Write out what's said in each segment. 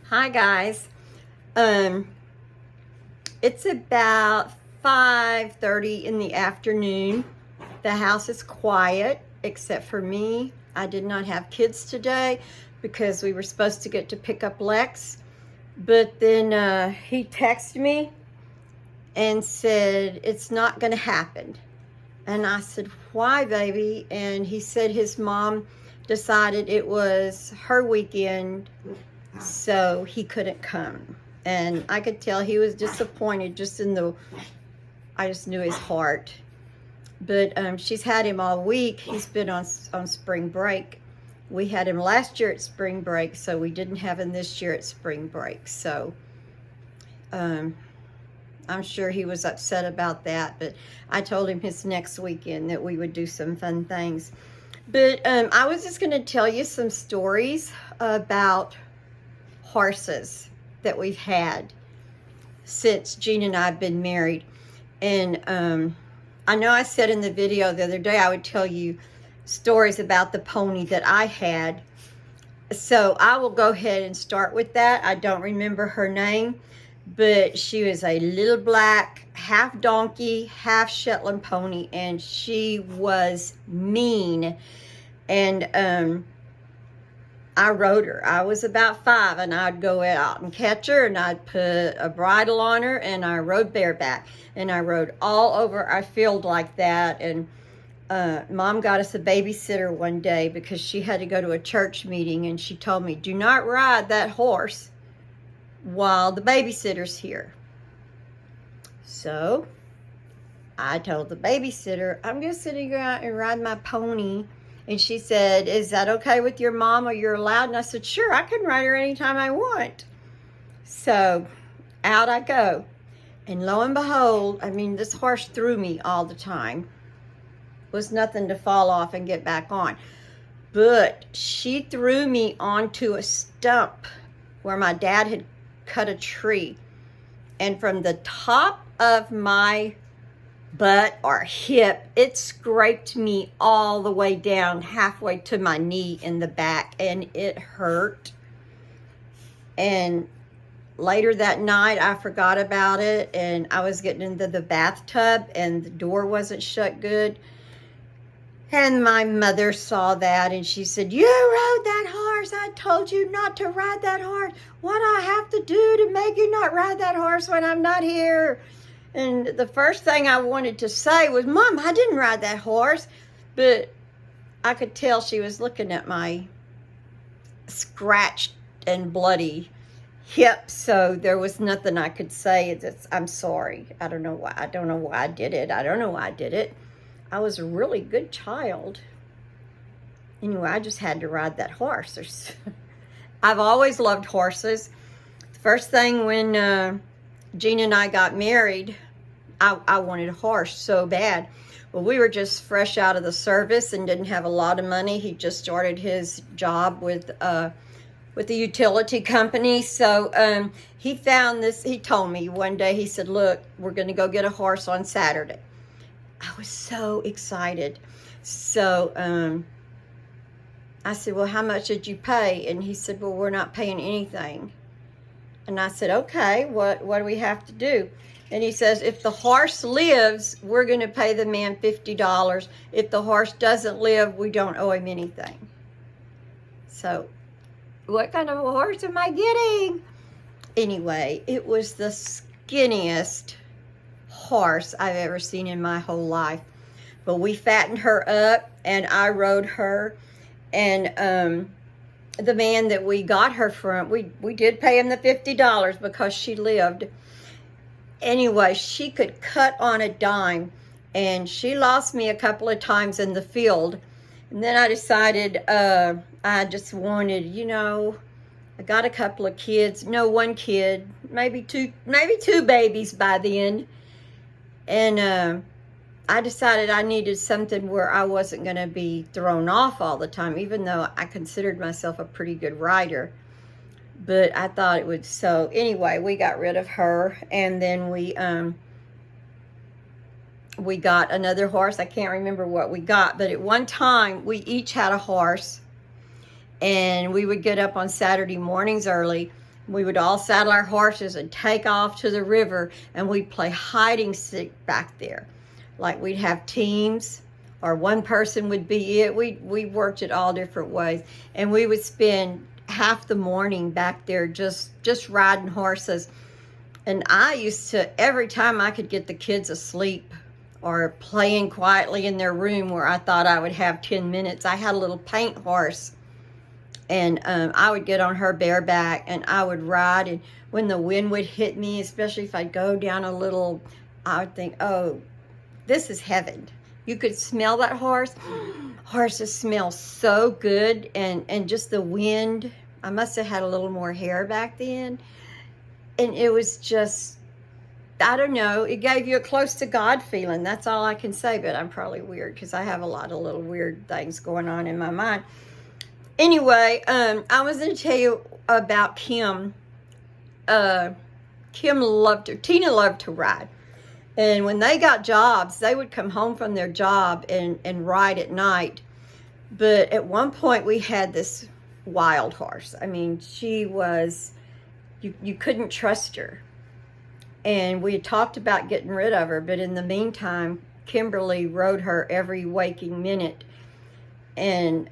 Hi guys. It's about 5:30 in the afternoon. The house is quiet except for me. I did not have kids today because we were supposed to get to pick up Lex. But then he texted me and said it's not going to happen. And I said, why, baby? And he said his mom decided it was her weekend, so he couldn't come. And I could tell he was disappointed I just knew his heart. But she's had him all week. He's been on spring break. We had him last year at spring break, so we didn't have him this year at spring break. So I'm sure he was upset about that, but I told him his next weekend that we would do some fun things. But I was just going to tell you some stories about horses that we've had since Gene and I have been married. And I know I said in the video the other day I would tell you stories about the pony that I had. So I will go ahead and start with that. I don't remember her name, but she was a little black, half donkey, half Shetland pony, and she was mean. And I rode her. I was about 5, and I'd go out and catch her, and I'd put a bridle on her, and I rode bareback. And I rode all over our field like that. And Mom got us a babysitter one day because she had to go to a church meeting, and she told me, do not ride that horse while the babysitter's here. So I told the babysitter, I'm just sitting out and ride my pony. And she said, is that okay with your mom, or you're allowed? And I said, sure, I can ride her anytime I want. So out I go. And lo and behold, I mean, this horse threw me all the time. It was nothing to fall off and get back on. But she threw me onto a stump where my dad had cut a tree. And from the top of my butt or hip, it scraped me all the way down halfway to my knee in the back, and it hurt. And later that night I forgot about it, and I was getting into the bathtub and the door wasn't shut good, and my mother saw that, and she said, you rode that horse. I told you not to ride that horse. What do I have to do to make you not ride that horse when I'm not here? And the first thing I wanted to say was, Mom, I didn't ride that horse. But I could tell she was looking at my scratched and bloody hip, so there was nothing I could say. I'm sorry. I don't know why. I don't know why I did it. I don't know why I did it. I was a really good child. Anyway, I just had to ride that horse. I've always loved horses. The first thing when Gene and I got married, I wanted a horse so bad. Well, we were just fresh out of the service and didn't have a lot of money. He just started his job with the utility company. So he found this. He told me one day, he said, look, we're going to go get a horse on Saturday. I was so excited. So I said, well, how much did you pay? And he said, well, we're not paying anything. And I said, okay, what do we have to do? And he says, if the horse lives, we're going to pay the man $50. If the horse doesn't live, we don't owe him anything. So what kind of a horse am I getting? Anyway, it was the skinniest horse I've ever seen in my whole life. But we fattened her up, and I rode her. And the man that we got her from, we did pay him the $50 because she lived. Anyway, she could cut on a dime, and she lost me a couple of times in the field. And then I decided I just wanted, I got a couple of kids. No, one kid, maybe two babies by then. And I decided I needed something where I wasn't going to be thrown off all the time, even though I considered myself a pretty good rider. But I thought it would. So anyway, we got rid of her, and then we got another horse. I can't remember what we got, but at one time we each had a horse, and we would get up on Saturday mornings early, We would all saddle our horses and take off to the river, and we'd play hide and seek back there. Like, we'd have teams, or one person would be it. We worked it all different ways, and we would spend half the morning back there just riding horses. And I used to, every time I could get the kids asleep or playing quietly in their room where I thought I would have 10 minutes, I had a little paint horse, and I would get on her bareback and I would ride. And when the wind would hit me, especially if I'd go down a little, I would think, oh, this is heaven. You could smell that horse. Horses smell so good, and just the wind. I must have had a little more hair back then. And it was just, I don't know, it gave you a close to God feeling. That's all I can say, but I'm probably weird because I have a lot of little weird things going on in my mind. Anyway, I was going to tell you about Kim. Tina loved to ride. And when they got jobs, they would come home from their job and ride at night. But at one point, we had this wild horse. I mean, she was, you couldn't trust her. And we had talked about getting rid of her, but in the meantime, Kimberly rode her every waking minute. And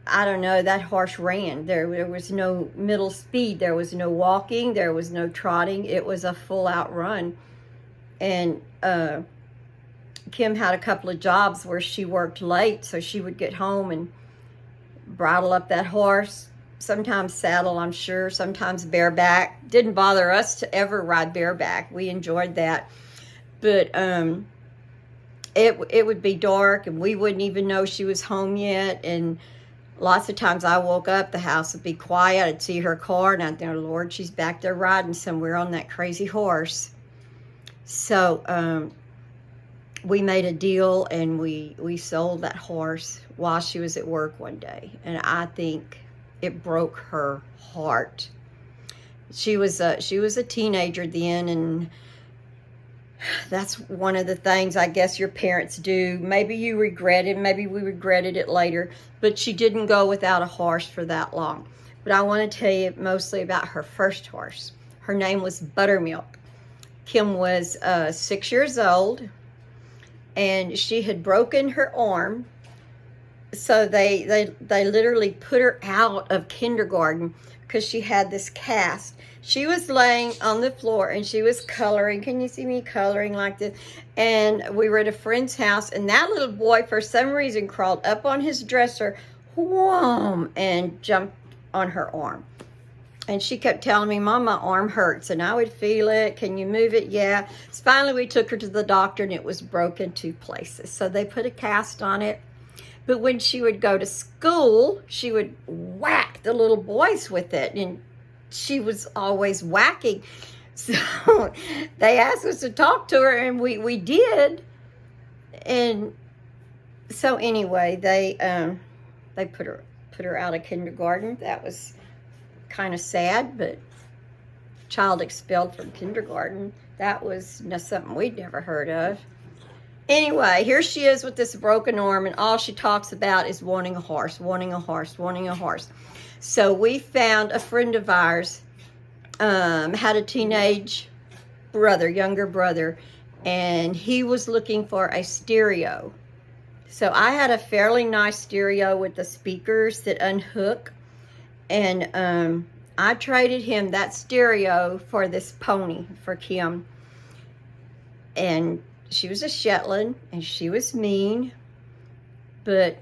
I don't know, that horse ran. There was no middle speed. There was no walking. There was no trotting. It was a full-out run. And Kim had a couple of jobs where she worked late, so she would get home and bridle up that horse, sometimes saddle, I'm sure, sometimes bareback. Didn't bother us to ever ride bareback. We enjoyed that. But it would be dark, and we wouldn't even know she was home yet. And lots of times I woke up, the house would be quiet. I'd see her car, and I'd think, oh, Lord, she's back there riding somewhere on that crazy horse. So we made a deal, and we sold that horse while she was at work one day. And I think it broke her heart. She was a teenager then, and that's one of the things I guess your parents do. Maybe you regret it, maybe we regretted it later, but she didn't go without a horse for that long. But I want to tell you mostly about her first horse. Her name was Buttermilk. Kim was 6 years old, and she had broken her arm. So they literally put her out of kindergarten because she had this cast. She was laying on the floor, and she was coloring. Can you see me coloring like this? And we were at a friend's house, and that little boy, for some reason, crawled up on his dresser, whoom, and jumped on her arm. And she kept telling me, Mom, my arm hurts. And I would feel it. Can you move it? Yeah. So finally, we took her to the doctor, and it was broken 2 places. So they put a cast on it. But when she would go to school, she would whack the little boys with it. And she was always whacking. So they asked us to talk to her, and we did. And so anyway, they put her out of kindergarten. That was kind of sad, but child expelled from kindergarten, that was something we'd never heard of. Anyway, here she is with this broken arm, and all she talks about is wanting a horse, wanting a horse, wanting a horse. So we found a friend of ours, had a teenage brother, younger brother, and he was looking for a stereo. So I had a fairly nice stereo with the speakers that unhook. And I traded him that stereo for this pony for Kim. And she was a Shetland, and she was mean. But,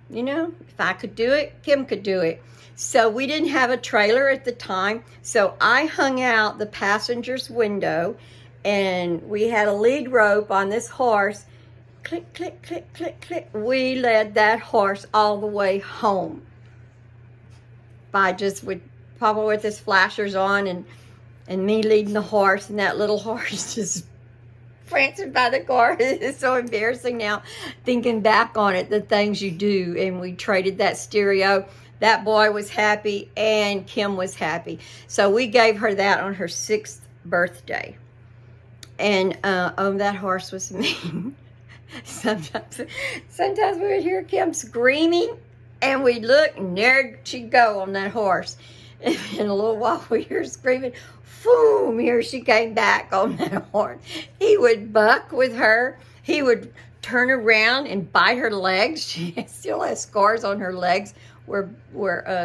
you know, if I could do it, Kim could do it. So we didn't have a trailer at the time. So I hung out the passenger's window, and we had a lead rope on this horse. Click, click, click, click, click. We led that horse all the way home. By just with Papa with his flashers on, and me leading the horse, and that little horse just prancing by the car. It's so embarrassing now thinking back on it, the things you do. And we traded that stereo. That boy was happy, and Kim was happy. So we gave her that on her 6th birthday. And that horse was mean. Sometimes we would hear Kim screaming, and we'd look, and there she'd go on that horse. And in a little while we hear screaming, boom, here she came back on that horse. He would buck with her. He would turn around and bite her legs. She still has scars on her legs where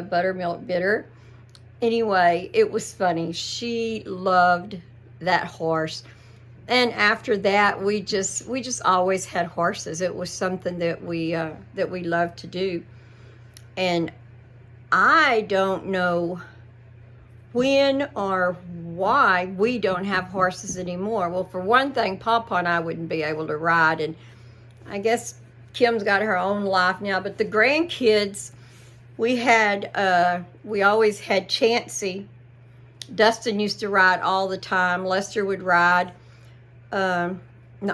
Buttermilk bit her. Anyway, it was funny. She loved that horse. And after that, we just always had horses. It was something that we loved to do. And I don't know when or why we don't have horses anymore. Well, for one thing, Papa and I wouldn't be able to ride, and I guess Kim's got her own life now. But the grandkids, we always had Chansey. Dustin used to ride all the time. Lester would ride. Now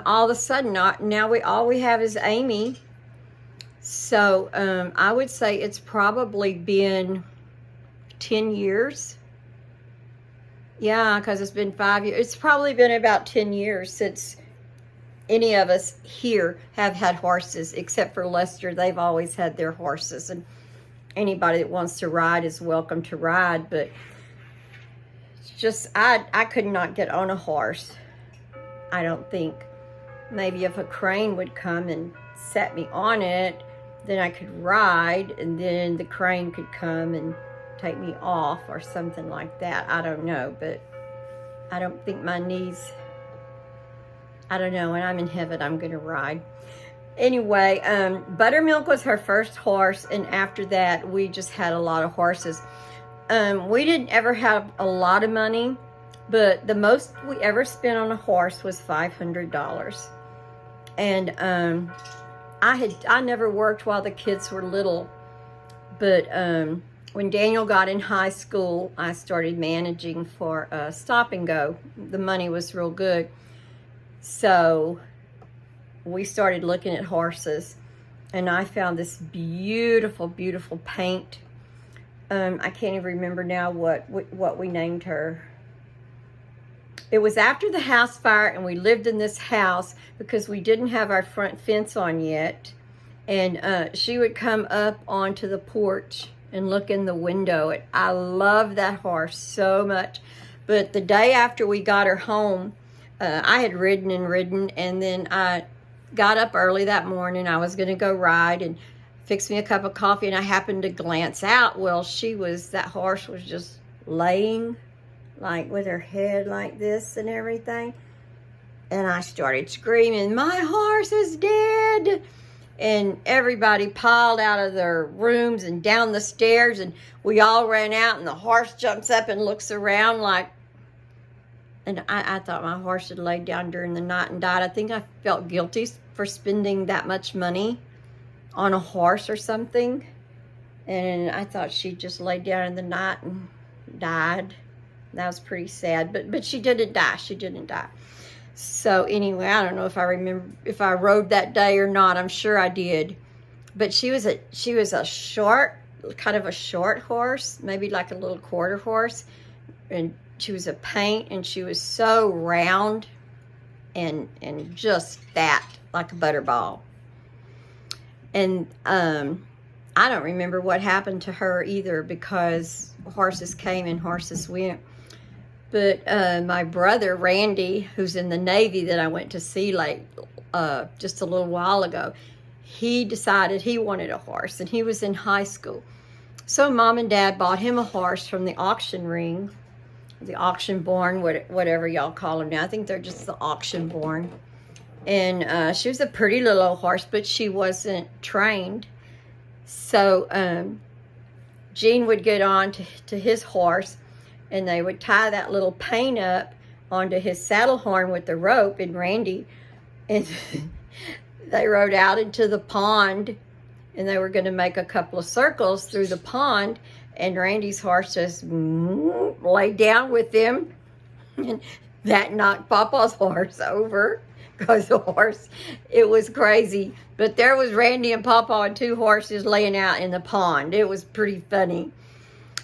all of a sudden, now all we have is Amy. So I would say it's probably been 10 years. Yeah, because it's been 5 years. It's probably been about 10 years since any of us here have had horses, except for Lester. They've always had their horses, and anybody that wants to ride is welcome to ride. But it's just, I could not get on a horse, I don't think. Maybe if a crane would come and set me on it, then I could ride, and then the crane could come and take me off or something like that. I don't know, but I don't think my knees, I don't know, when I'm in heaven, I'm going to ride. Anyway, Buttermilk was her first horse, and after that, we just had a lot of horses. We didn't ever have a lot of money, but the most we ever spent on a horse was $500. And I never worked while the kids were little, but when Daniel got in high school, I started managing for Stop and Go. The money was real good, so we started looking at horses, and I found this beautiful, beautiful paint. I can't even remember now what we named her. It was after the house fire, and we lived in this house because we didn't have our front fence on yet. And she would come up onto the porch and look in the window. I love that horse so much. But the day after we got her home, I had ridden, and then I got up early that morning. I was going to go ride and fix me a cup of coffee, and I happened to glance out. Well, that horse was just laying, like with her head like this and everything. And I started screaming, "My horse is dead!" And everybody piled out of their rooms and down the stairs, and we all ran out, and the horse jumps up and looks around like, and I thought my horse had laid down during the night and died. I think I felt guilty for spending that much money on a horse or something. And I thought she just laid down in the night and died. That was pretty sad, but she didn't die. She didn't die. So anyway, I don't know if I remember if I rode that day or not. I'm sure I did. But she was a short, kind of a short horse, maybe like a little quarter horse, and she was a paint, and she was so round and just that, like a butterball. And I don't remember what happened to her either, because horses came and horses went. But my brother, Randy, who's in the Navy that I went to see like just a little while ago, he decided he wanted a horse, and he was in high school. So Mom and Dad bought him a horse from the auction ring, the auction born, whatever y'all call them now. I think they're just the auction born. And she was a pretty little old horse, but she wasn't trained. So Gene would get on to his horse, and they would tie that little paint up onto his saddle horn with the rope, and Randy, and they rode out into the pond, and they were going to make a couple of circles through the pond, and Randy's horse just laid down with them, and that knocked Papa's horse over, because the horse, it was crazy. But there was Randy and Papa and two horses laying out in the pond. It was pretty funny.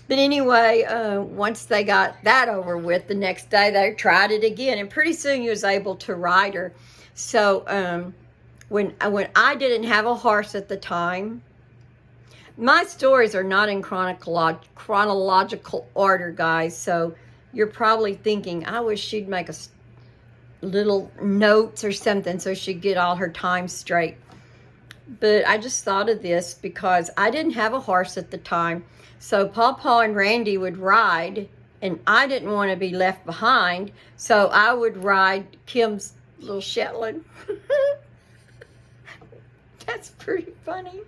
But anyway, once they got that over with, the next day they tried it again, and pretty soon he was able to ride her. So when I didn't have a horse at the time, My stories are not in chronological order, guys, so you're probably thinking, I wish she'd make a little notes or something so she'd get all her time straight. But I just thought of this because I didn't have a horse at the time, so Pawpaw and Randy would ride, and I didn't want to be left behind, so I would ride Kim's little Shetland. That's pretty funny.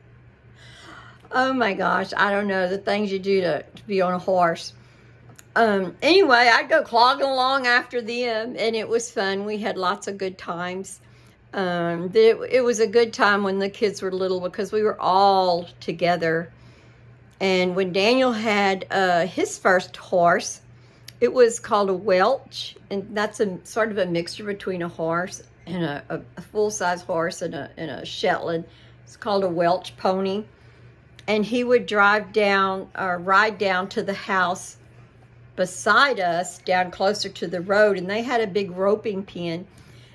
Oh my gosh, I don't know, the things you do to be on a horse. Anyway, I'd go clogging along after them, and it was fun. We had lots of good times. It was a good time when the kids were little because we were all together. And when Daniel had his first horse, it was called a Welch, and that's a sort of a mixture between a horse and a full-size horse and a Shetland. It's called a Welch pony. And he would ride down to the house beside us, down closer to the road, and they had a big roping pen,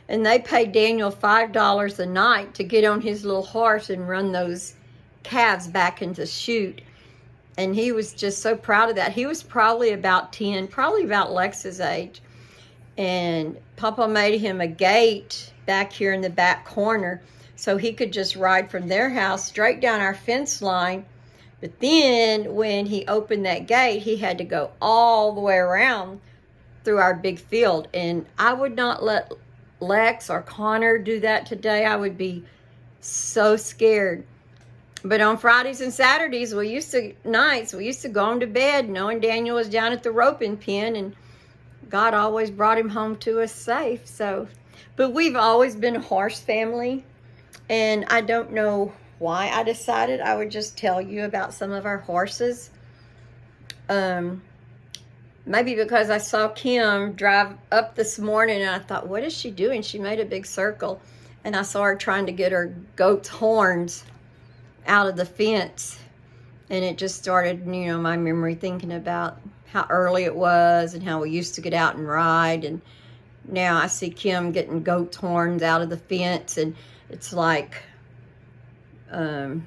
and they paid Daniel $5 a night to get on his little horse and run those calves back into chute. And he was just so proud of that. He was probably about 10, probably about Lex's age. And Papa made him a gate back here in the back corner so he could just ride from their house straight down our fence line. But then when he opened that gate, he had to go all the way around through our big field. And I would not let Lex or Connor do that today. I would be so scared. But on Fridays and Saturdays, we used to go home to bed knowing Daniel was down at the roping pen, and God always brought him home to us safe. So, but we've always been a horse family, and I don't know why I decided I would just tell you about some of our horses. Maybe because I saw Kim drive up this morning, and I thought, what is she doing? She made a big circle, and I saw her trying to get her goat's horns out of the fence, and it just started, my memory thinking about how early it was and how we used to get out and ride. And now I see Kim getting goat's horns out of the fence, and it's like, all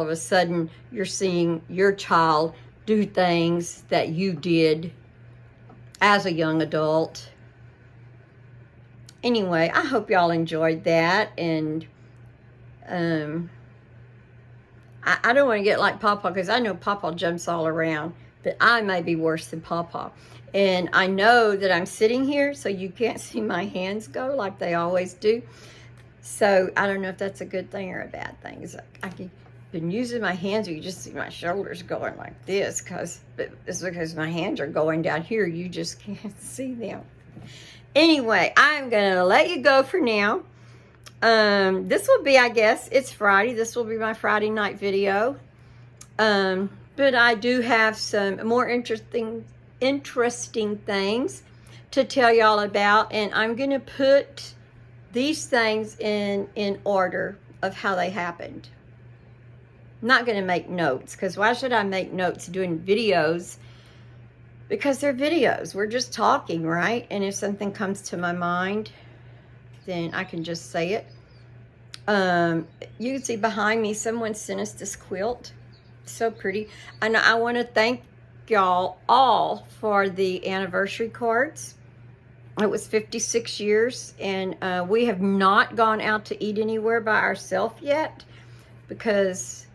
of a sudden you're seeing your child do things that you did as a young adult. Anyway, I hope y'all enjoyed that, and I don't want to get like Pawpaw, because I know Pawpaw jumps all around, but I may be worse than Pawpaw. And I know that I'm sitting here, so you can't see my hands go like they always do. So I don't know if that's a good thing or a bad thing. It's like I've been using my hands, or you just see my shoulders going like this, it's because my hands are going down here. You just can't see them. Anyway, I'm going to let you go for now. This will be, I guess, it's Friday. This will be my Friday night video. But I do have some more interesting things to tell y'all about, and I'm going to put these things in order of how they happened. I'm not going to make notes, because why should I make notes doing videos? Because they're videos. We're just talking, right? And if something comes to my mind, then I can just say it. You can see behind me, someone sent us this quilt. So pretty. And I want to thank y'all all for the anniversary cards. It was 56 years, and we have not gone out to eat anywhere by ourselves yet, because,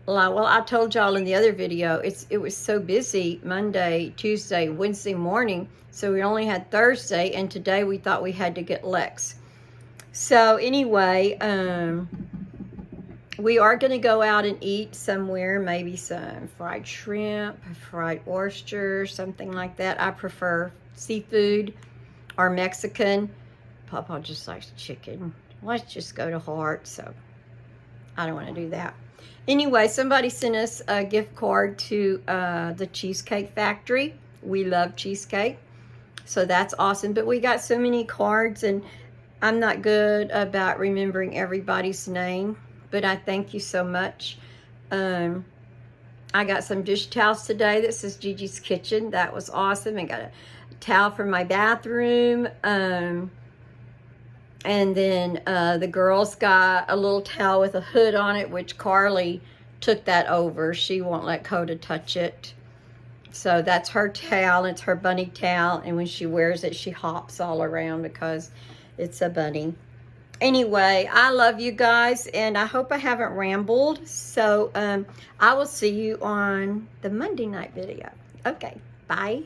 well, I told y'all in the other video, it was so busy Monday, Tuesday, Wednesday morning, so we only had Thursday, and today we thought we had to get Lex. So anyway, we are going to go out and eat somewhere, maybe some fried shrimp, fried oysters, something like that. I prefer seafood or Mexican. Papa just likes chicken. Let's just go to Heart, so I don't want to do that. Anyway, somebody sent us a gift card to the Cheesecake Factory. We love cheesecake, so that's awesome. But we got so many cards, and I'm not good about remembering everybody's name, but I thank you so much. I got some dish towels today that says Gigi's Kitchen. That was awesome. I got a towel for my bathroom. And then the girls got a little towel with a hood on it, which Carly took that over. She won't let Coda touch it. So that's her towel. It's her bunny towel. And when she wears it, she hops all around because it's a bunny. Anyway, I love you guys, and I hope I haven't rambled. So I will see you on the Monday night video. Okay, bye.